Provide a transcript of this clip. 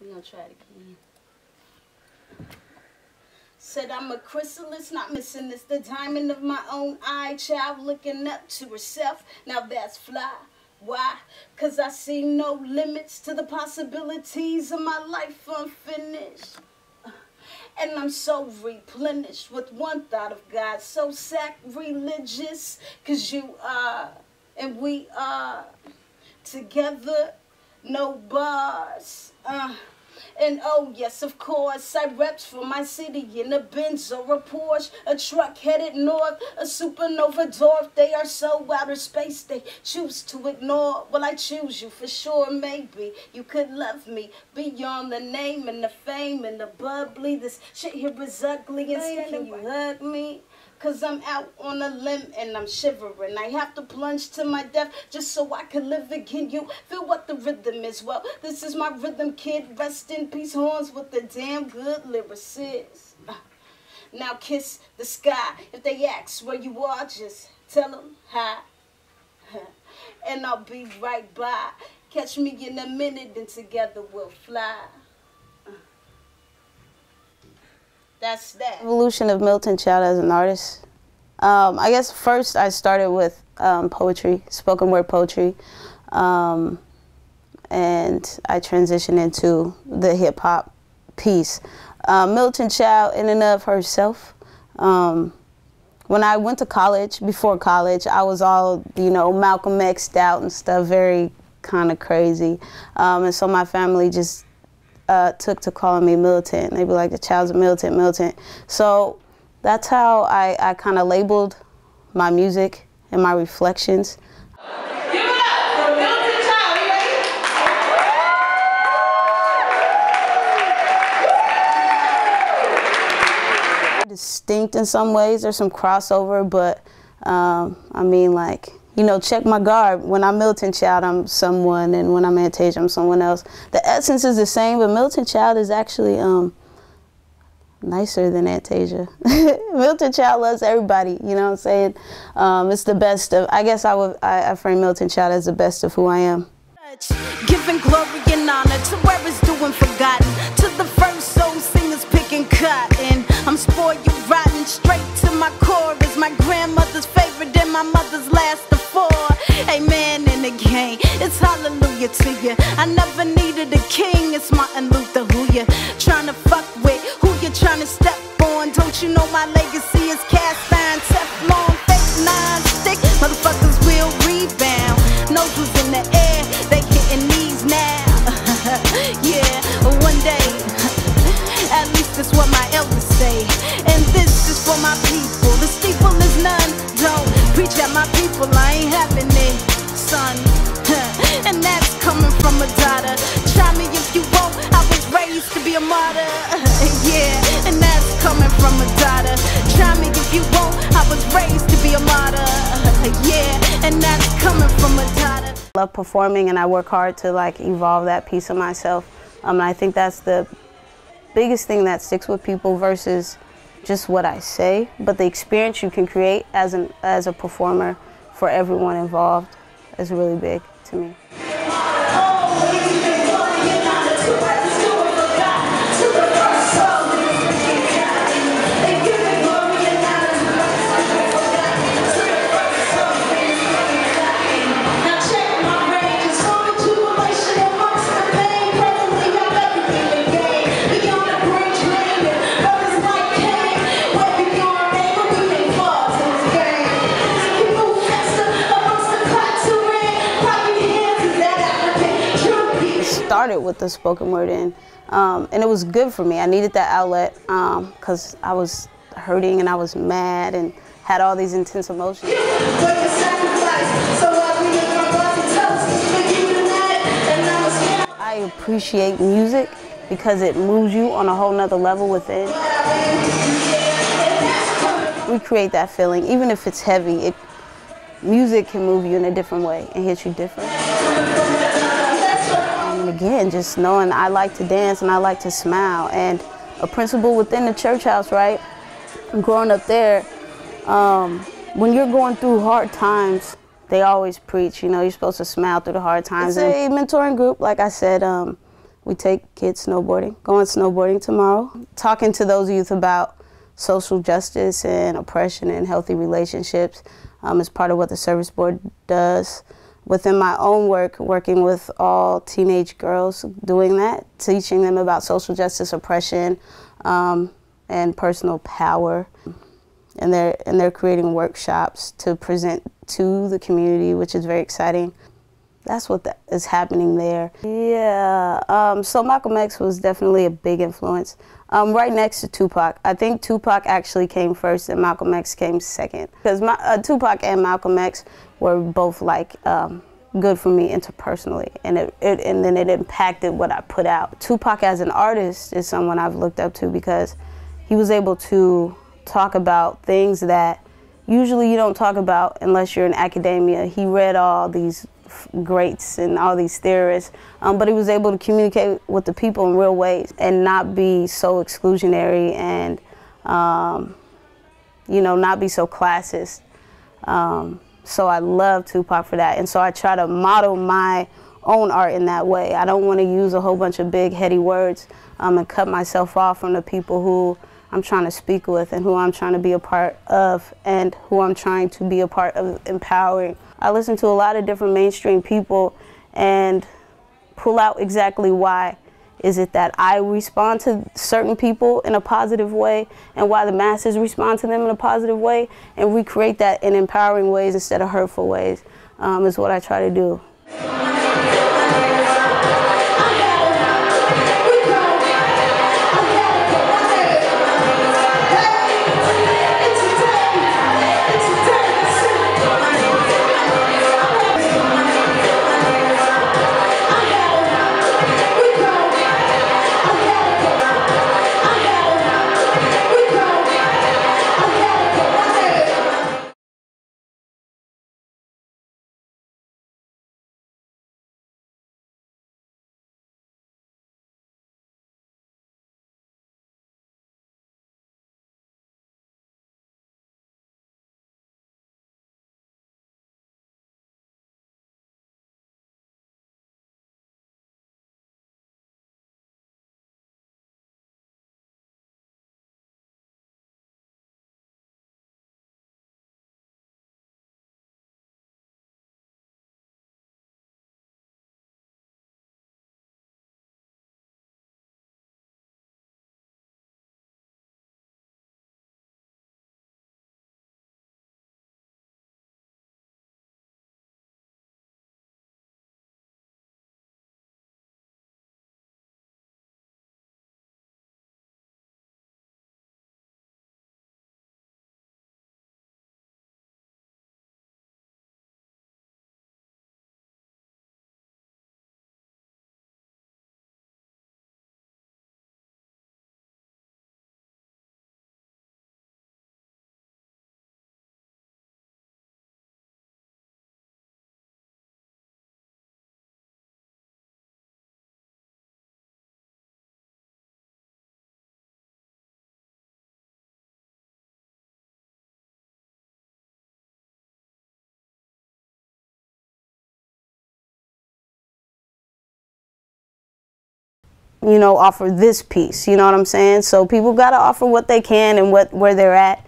We're gonna try it again. Said I'm a chrysalis, not missing this. The diamond of my own eye, child looking up to herself. Now that's fly. Why? Cause I see no limits to the possibilities of my life unfinished. And I'm so replenished with one thought of God, so sacrilegious. Cause you are, and we are together, no bars. And oh yes, of course, I reps for my city in a Benz or a Porsche, a truck headed north, a supernova dwarf. They are so outer space, they choose to ignore. Well, I choose you for sure, maybe you could love me beyond the name and the fame and the bubbly. This shit here is ugly, and can you hug me? Cause I'm out on a limb and I'm shivering. I have to plunge to my death just so I can live again. You feel what the rhythm is? Well, this is my rhythm, kid. Rest in peace, horns with the damn good lyricist. Now kiss the sky. If they ask where you are, just tell them hi. And I'll be right by. Catch me in a minute and together we'll fly. That's that. Evolution of Militant Child as an artist. I guess first I started with poetry, spoken word poetry, and I transitioned into the hip hop piece. Militant Child in and of herself. When I went to college, before college, I was all, you know, Malcolm X'd out and stuff, very kind of crazy. And so my family just took to calling me militant. They'd be like, the child's a militant, militant. So that's how I kind of labeled my music and my reflections. Give it up for Militant Child, you ready? Distinct in some ways, there's some crossover, but I mean, like, you know, check my garb. When I'm Militant Child, I'm someone, and when I'm Antasia, I'm someone else. The essence is the same, but Militant Child is actually nicer than Antasia. Militant Child loves everybody, you know what I'm saying? It's the best of, I guess I frame Militant Child as the best of who I am. Giving glory and honor to where it's doing forgotten, to the first soul singers picking cotton. I'm spoiled, you rotten, straight to my core is my grandmother's favorite and my mother's last of four. Amen and again, it's hallelujah to you. I never needed a king, it's Martin Luther. Who you trying to fuck with? Who you trying to step on? Don't you know my legacy is cast iron, Teflon, fake non-stick? Motherfuckers will rebound. Noses in the air, they hitting knees now. Yeah, one day, at least that's what my elders say. And this is for my people. The steeple is none. Don't preach at my people, I ain't having it, son. And that's coming from a daughter. Try me if you won't, I was raised to be a martyr. Yeah, and that's coming from a daughter. Try me if you won't, I was raised to be a martyr. Yeah, and that's coming from a daughter. I love performing, and I work hard to like evolve that piece of myself. And I think that's the biggest thing that sticks with people versus just what I say, but the experience you can create as a performer for everyone involved is really big to me. Started with the spoken word and it was good for me. I needed that outlet because I was hurting and I was mad and had all these intense emotions. I appreciate music because it moves you on a whole nother level within. Recreate that feeling, even if it's heavy. Music can move you in a different way and hit you different. And again, just knowing I like to dance and I like to smile. And a principle within the church house, right? Growing up there, when you're going through hard times, they always preach, you know, you're supposed to smile through the hard times. It's a mentoring group, like I said, We take kids snowboarding, going snowboarding tomorrow. Talking to those youth about social justice and oppression and healthy relationships is part of what the service board does. Within my own work, working with all teenage girls, doing that, teaching them about social justice, oppression, and personal power. And they're creating workshops to present to the community, which is very exciting. That's what is happening there. Yeah, so Malcolm X was definitely a big influence. Right next to Tupac. I think Tupac actually came first and Malcolm X came second. Because Tupac and Malcolm X were both like good for me interpersonally, and then it impacted what I put out. Tupac as an artist is someone I've looked up to because he was able to talk about things that usually you don't talk about unless you're in academia. He read all these greats and all these theorists, but he was able to communicate with the people in real ways and not be so exclusionary and, you know, not be so classist. So I love Tupac for that, and so I try to model my own art in that way. I don't want to use a whole bunch of big heady words and cut myself off from the people who I'm trying to speak with and who I'm trying to be a part of and who I'm trying to be a part of empowering. I listen to a lot of different mainstream people and pull out exactly why is it that I respond to certain people in a positive way and why the masses respond to them in a positive way, and recreate that in empowering ways instead of hurtful ways is what I try to do. You know, offer this piece, you know what I'm saying? So people gotta offer what they can and where they're at.